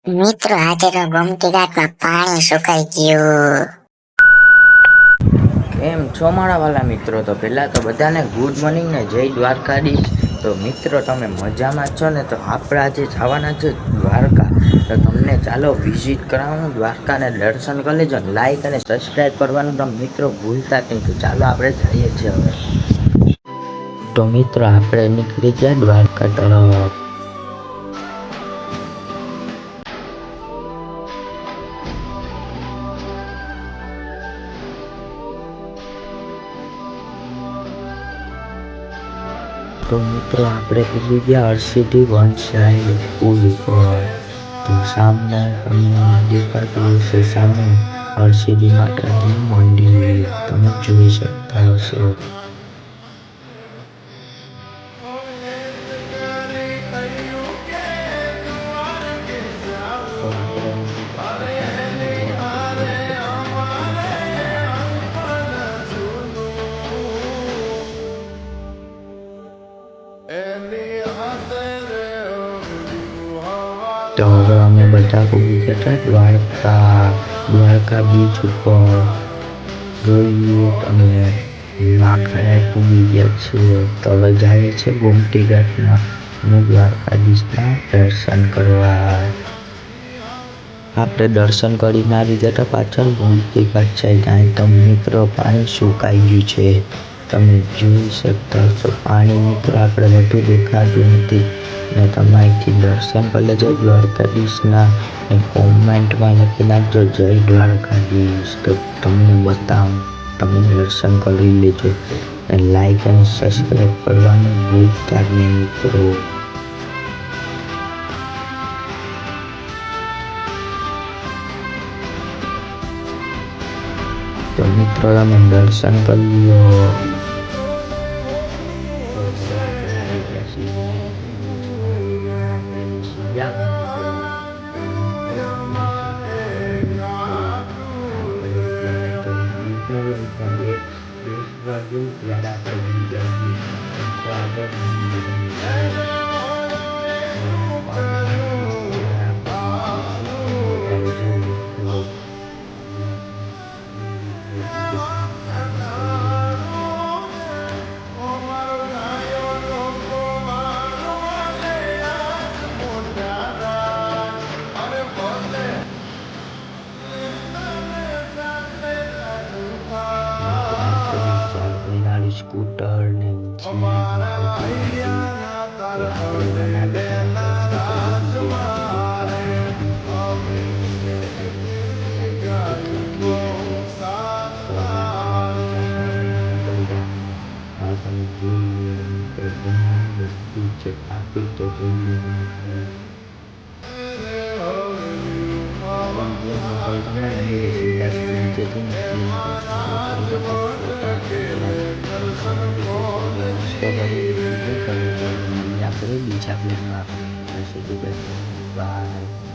મિત્રો આજે તો ગોમતી ઘાટમાં પાણી સુકાઈ ગયું. કેમ છો મારા વાલા મિત્રો? તો પહેલાં તો બધાને ગુડ મોર્નિંગ ને જય દ્વારકાધીશ. તો મિત્રો તમે મજામાં છો ને? તો આપણે આજે જવાના છે દ્વારકા. તો તમને ચાલો વિઝિટ કરાવું દ્વારકાને, દર્શન કરી લેજો. લાઈક અને સબસ્ક્રાઈબ કરવાનું તો મિત્રો ભૂલતા જ નહીં. તો ચાલો આપણે જઈએ છીએ હવે. તો મિત્રો આપણે નીકળી ગયા દ્વારકા તરફ. તો મિત્રો આપણે પહોંચી ગયા હરસિદ્ધિ વનસાઈ પુલ ઉપર. તો સામે તમને દેખાતું હશે, સામે હરસિદ્ધિ માતાજીનું મંદિર તમે જોઈ શકતા હશો. તો હવે અમે બધા પૂરી ગયા દ્વારકા બીચ ઉપર. જોઈએ અમે નાખડે પૂરી ગયા છીએ. તો હવે જાય છે ગોમતી ઘાટના અને દ્વારકાધીશના દર્શન કરવા. આપણે દર્શન કરીને આવી ગયા પાછળ ગોમતી ઘાટ છે. ત્યાં તો મિત્રો પાણી સુકાઈ ગયું છે. તમે જોઈ શકતા છો પાણી મિત્રો આપણે વધુ દેખાતું નથી. ને તમે અહીંથી દર્શન કરી લેજો દ્વારકાધીશના. ને કોમેન્ટમાં લખી નાખજો જય દ્વારકાધીશ. તો તમને બતાવું, તમે દર્શન કરી લેજો. ને લાઈક અને સબસ્ક્રાઈબ કરવાનું ભૂલતા જ નહીં મિત્રો. તો મિત્રો તમે દર્શન કરી લો. સ્કૂટર ને આપણે બીજા બ્લોગમાં આપણે બાય.